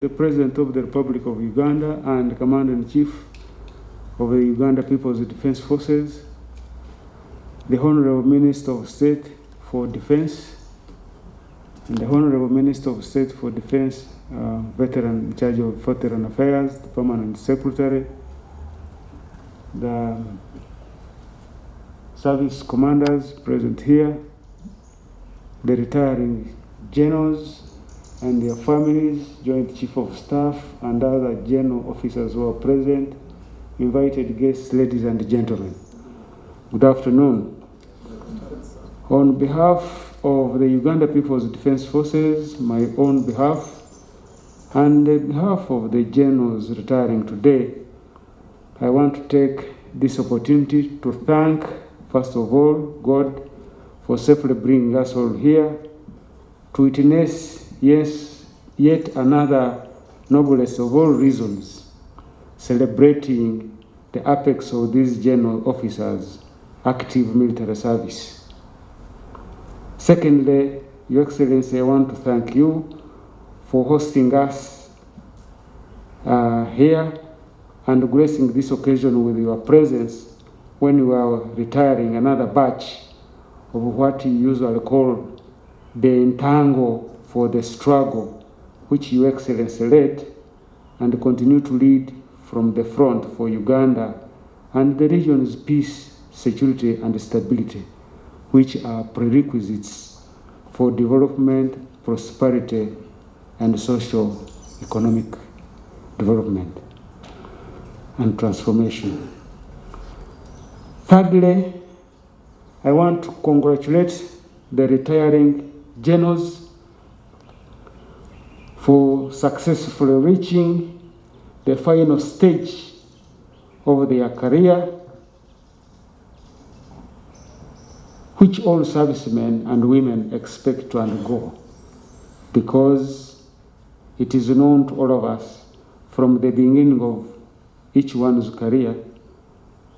The President of the Republic of Uganda and Commander-in-Chief of the Uganda People's Defense Forces, the Honorable Minister of State for Defense, and the Honorable Minister of State for Defense, veteran in charge of Veteran Affairs, the Permanent Secretary, the service commanders present here, the retiring generals and their families, Joint Chief of Staff, and other general officers who are present, invited guests, ladies and gentlemen. Good afternoon. On behalf of the Uganda People's Defense Forces, my own behalf, and on behalf of the generals retiring today, I want to take this opportunity to thank, first of all, God for safely bringing us all here to witness, yes, yet another noblest of all reasons, celebrating the apex of these general officers' active military service. Secondly, Your Excellency, I want to thank you for hosting us here and gracing this occasion with your presence when you are retiring another batch of what you usually call the entangle for the struggle, which Your Excellency led and continue to lead from the front for Uganda and the region's peace, security, and stability, which are prerequisites for development, prosperity, and socio-economic development and transformation. Thirdly, I want to congratulate the retiring generals for successfully reaching the final stage of their career, which all servicemen and women expect to undergo, because it is known to all of us from the beginning of each one's career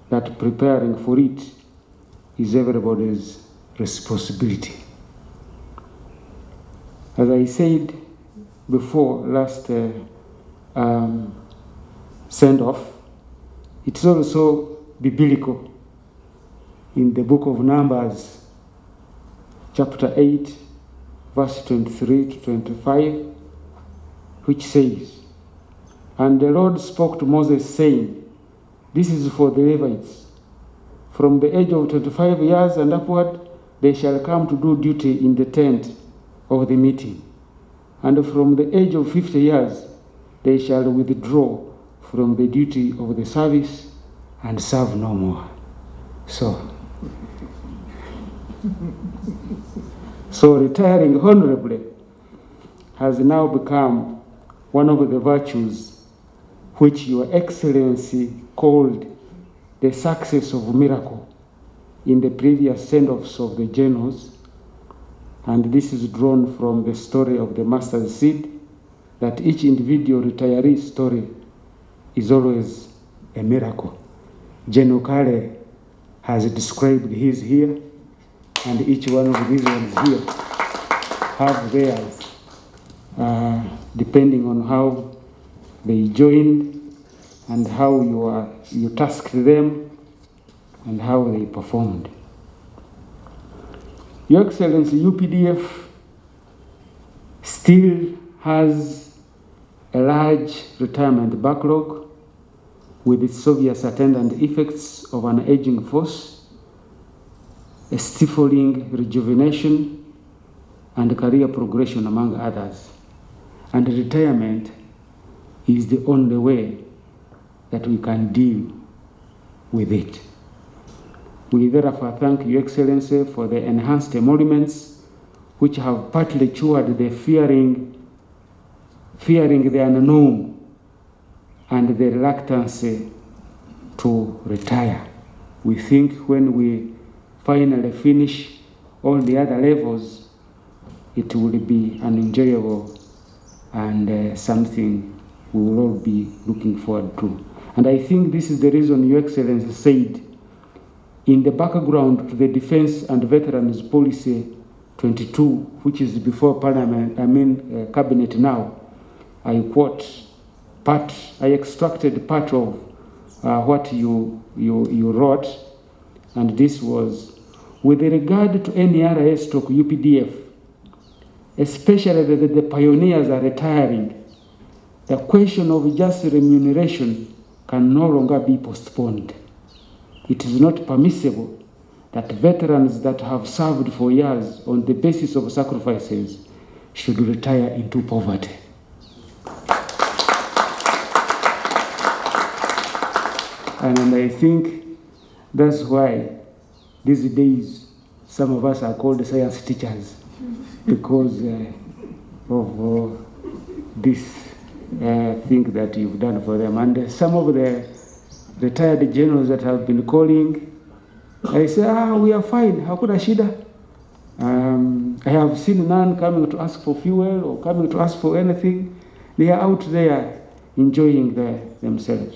that preparing for it is everybody's responsibility. As I said before last send-off, it's also biblical in the book of Numbers, chapter 8, verse 23 to 25, which says, "And the Lord spoke to Moses, saying, This is for the Levites. From the age of 25 years and upward, they shall come to do duty in the tent of the meeting. And from the age of 50 years, they shall withdraw from the duty of the service and serve no more." So retiring honorably has now become one of the virtues which Your Excellency called the success of miracle in the previous send-offs of the generals. And this is drawn from the story of the mustard seed, that each individual retiree's story is always a miracle. General Kale has described his here, and each one of these ones here have theirs, depending on how they joined and how you tasked them and how they performed. Your Excellency, UPDF still has a large retirement backlog with its obvious attendant effects of an aging force, a stifling rejuvenation, and career progression, among others. And retirement is the only way that we can deal with it. We therefore thank Your Excellency for the enhanced emoluments which have partly cured the fearing the unknown and the reluctance to retire. We think when we finally finish all the other levels, it will be an enjoyable and something we will all be looking forward to. And I think this is the reason Your Excellency said, in the background to the Defense and Veterans Policy 22, which is before Parliament, Cabinet now, I quote part, I extracted part of what you wrote, and this was, with regard to NRA/UPDF, especially the pioneers are retiring, the question of just remuneration can no longer be postponed. It is not permissible that veterans that have served for years on the basis of sacrifices should retire into poverty. And I think that's why these days some of us are called science teachers, because of this thing that you've done for them. And some of the retired generals that have been calling, I say, we are fine, hakuna shida. I have seen none coming to ask for fuel or coming to ask for anything. They are out there enjoying themselves.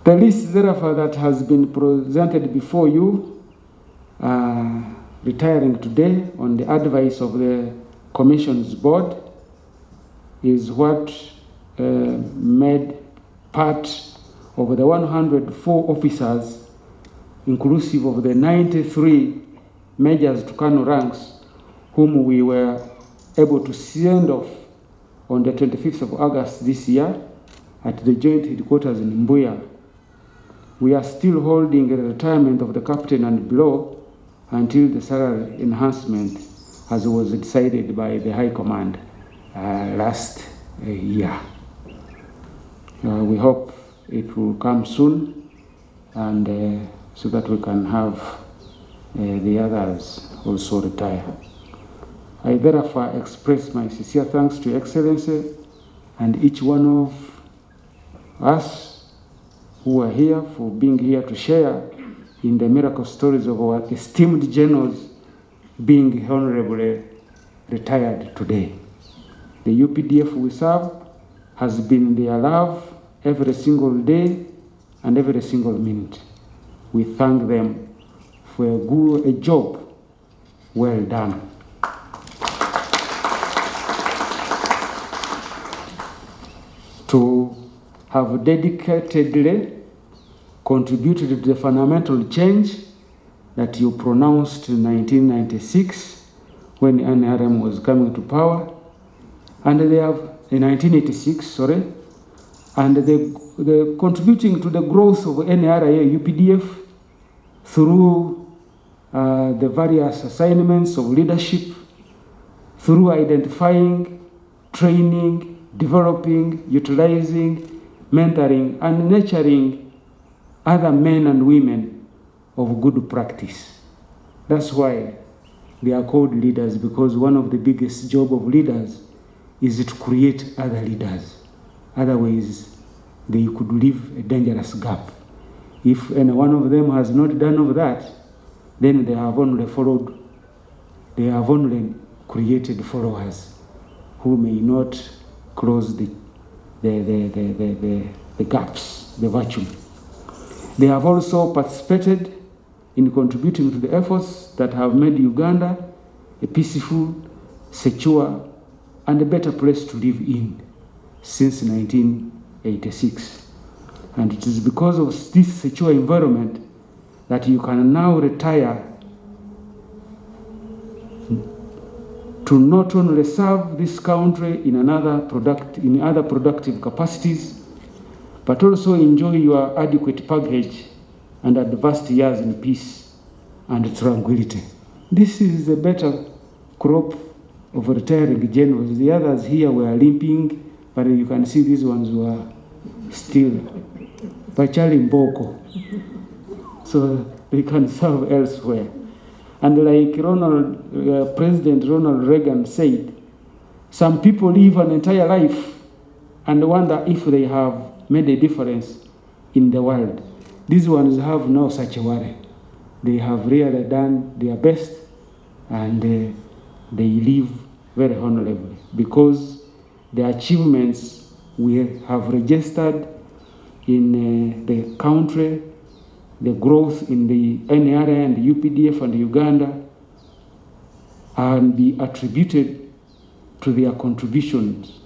The list, therefore, that has been presented before you, retiring today on the advice of the Commission's board, is what made part of the 104 officers, inclusive of the 93 majors to colonel ranks, whom we were able to send off on the 25th of August this year at the joint headquarters in Mbuya. We are still holding a retirement of the captain and below until the salary enhancement, as was decided by the High Command last year. We hope it will come soon, and so that we can have the others also retire. I therefore express my sincere thanks to Your Excellency and each one of us who are here for being here to share in the miracle stories of our esteemed generals being honorably retired today. The UPDF we serve has been their love every single day and every single minute. We thank them for a job well done. To have dedicatedly contributed to the fundamental change that you pronounced in 1996 when NRM was coming to power, and they have in 1986, and they're contributing to the growth of NRA UPDF through the various assignments of leadership, through identifying, training, developing, utilizing, mentoring, and nurturing other men and women of good practice. That's why they are called leaders, because one of the biggest job of leaders is to create other leaders. Otherwise, they could leave a dangerous gap. If any one of them has not done of that, then they have only created followers who may not close the gaps, the vacuum. They have also participated in contributing to the efforts that have made Uganda a peaceful, secure, and a better place to live in since 1986. And it is because of this secure environment that you can now retire to not only serve this country in other productive capacities, but also enjoy your adequate package and advanced years in peace and tranquility. This is a better crop of retiring generals. The others here were limping, but you can see these ones were still Bachali Mboko, so they can serve elsewhere. And like President Ronald Reagan said, some people live an entire life and wonder if they have made a difference in the world. These ones have no such a worry. They have really done their best, and they live very honorably, because the achievements we have registered in the country, the growth in the NRA and the UPDF and Uganda, and be attributed to their contributions,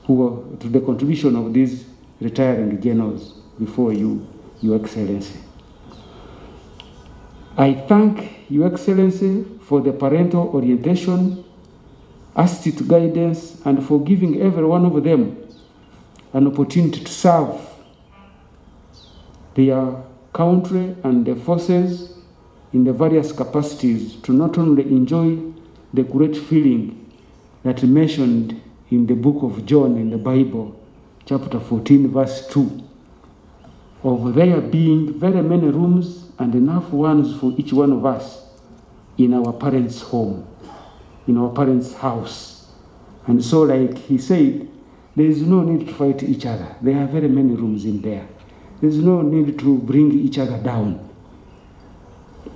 to the contribution of these retiring generals before you, Your Excellency. I thank Your Excellency for the parental orientation, astute guidance, and for giving every one of them an opportunity to serve their country and the forces in the various capacities, to not only enjoy the great feeling that mentioned in the book of John in the Bible, chapter 14, verse 2, of there being very many rooms and enough ones for each one of us in our parents' home, in our parents' house. And so, like he said, there is no need to fight each other. There are very many rooms in there. There is no need to bring each other down.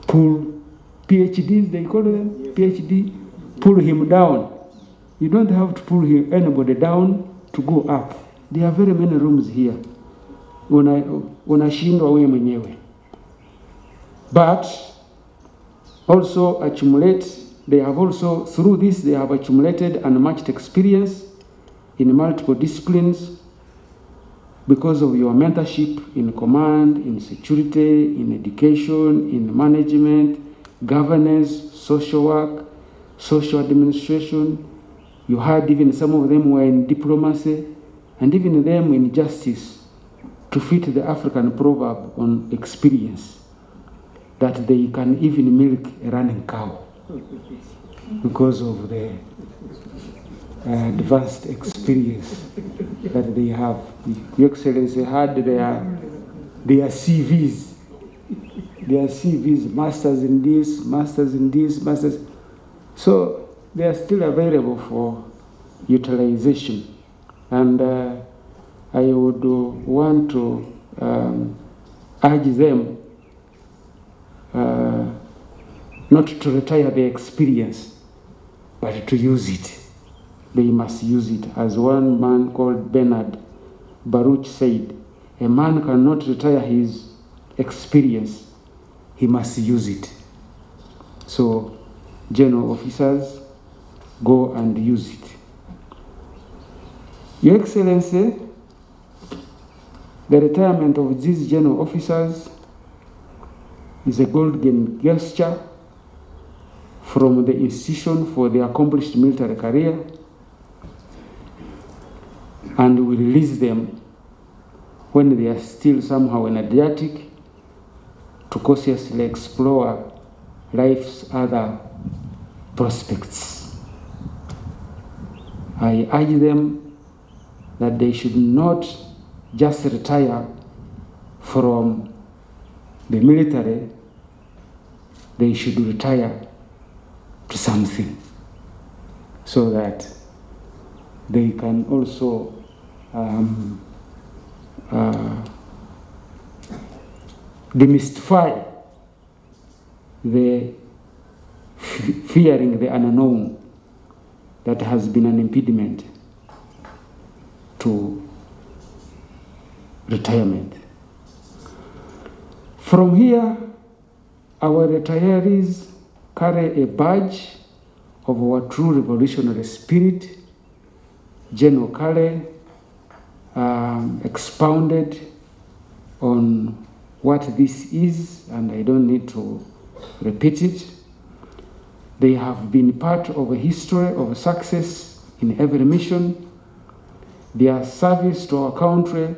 Pull PhDs, they call them PhD, pull him down. You don't have to pull anybody down to go up. There are very many rooms here. Unashindwa wewe mwenyewe. But also they have also, through this, they have accumulated unmatched experience in multiple disciplines because of your mentorship in command, in security, in education, in management, governance, social work, social administration. You had even some of them were in diplomacy, and even them in justice, to fit the African proverb on experience, that they can even milk a running cow because of the advanced experience that they have. Your Excellency had their CVs. Their CVs, masters in this, masters in this, masters. So they are still available for utilization. And I would want to urge them not to retire their experience, but to use it. They must use it. As one man called Bernard Baruch said, a man cannot retire his experience, he must use it. So, general officers, go and use it. Your Excellency, the retirement of these general officers is a golden gesture from the institution for the accomplished military career, and we release them when they are still somehow energetic to cautiously explore life's other prospects. I urge them that they should not just retire from the military, they should retire to something so that they can also demystify the fearing the unknown that has been an impediment to retirement. From here, our retirees carry a badge of our true revolutionary spirit. General Kale expounded on what this is, and I don't need to repeat it. They have been part of a history of success in every mission. Their service to our country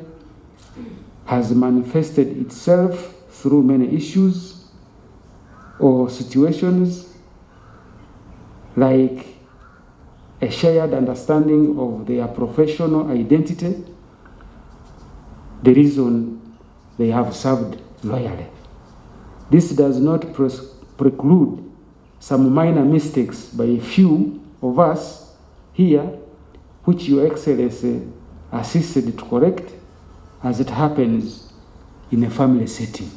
has manifested itself through many issues or situations, like a shared understanding of their professional identity, the reason they have served loyally. This does not preclude some minor mistakes by a few of us here, which Your Excellency assisted to correct, as it happens in a family setting.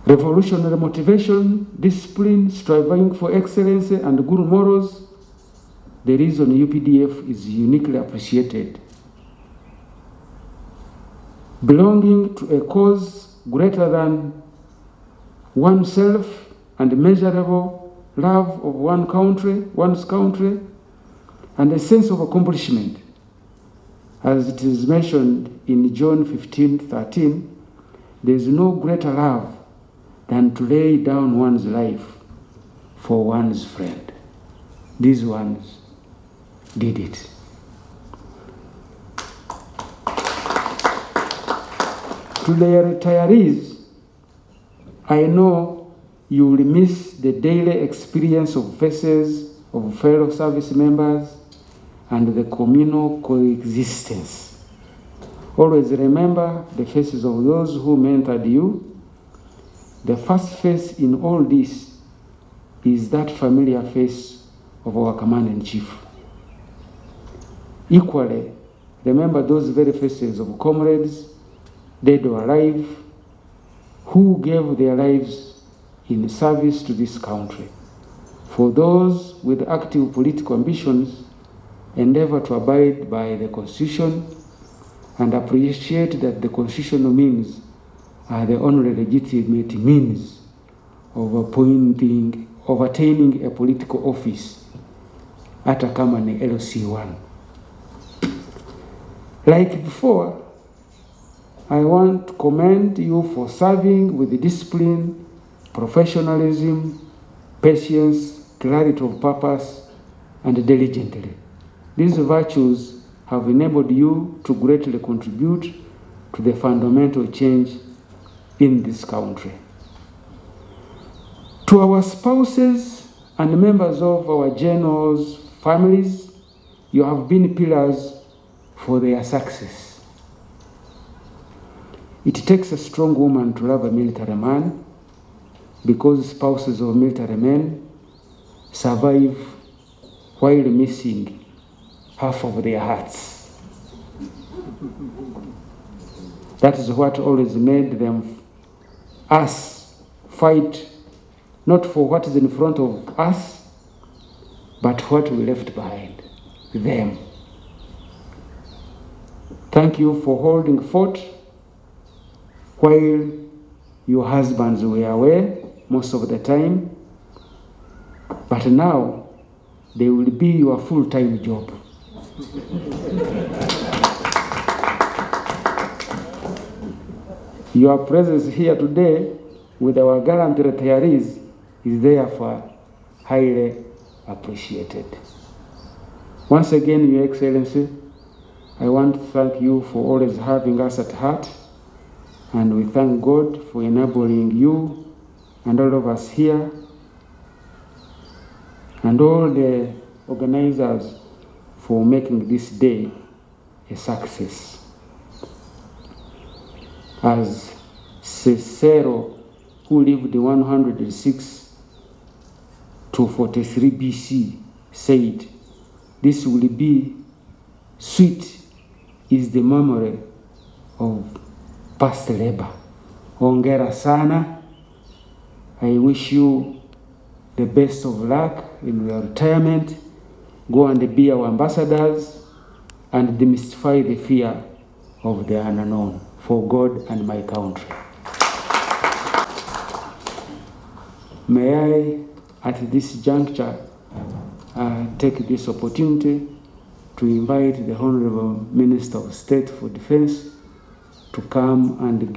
Revolutionary motivation, discipline, striving for excellency, and good morals, the reason UPDF is uniquely appreciated. Belonging to a cause greater than oneself and measurable love of one's country, and a sense of accomplishment. As it is mentioned in John 15:13, there is no greater love than to lay down one's life for one's friend. These ones did it. To the retirees, I know you will miss the daily experience of faces of fellow service members and the communal coexistence. Always remember the faces of those who mentored you. The first face in all this is that familiar face of our Commander-in-Chief. Equally, remember those very faces of comrades, dead or alive, who gave their lives in service to this country. For those with active political ambitions, endeavor to abide by the Constitution and appreciate that the constitutional means are the only legitimate means of attaining a political office, hata kama ni LC1. Like before, I want to commend you for serving with discipline, professionalism, patience, clarity of purpose, and diligently. These virtues have enabled you to greatly contribute to the fundamental change in this country. To our spouses and members of our generals' families, you have been pillars for their success. It takes a strong woman to love a military man, because spouses of military men survive while missing half of their hearts. That is what always made us fight, not for what is in front of us, but what we left behind, them. Thank you for holding fort while your husbands were away most of the time, but now they will be your full-time job. Your presence here today with our gallant retirees is therefore highly appreciated. Once again, Your Excellency, I want to thank you for always having us at heart, and we thank God for enabling you and all of us here and all the organizers for making this day a success. As Cicero, who lived 106 to 43 BC, said, "This will be sweet is the memory of past labor." Hongera sana. I wish you the best of luck in your retirement. Go and be our ambassadors and demystify the fear of the unknown for God and my country. May I, at this juncture, take this opportunity to invite the Honorable Minister of State for Defense to come and give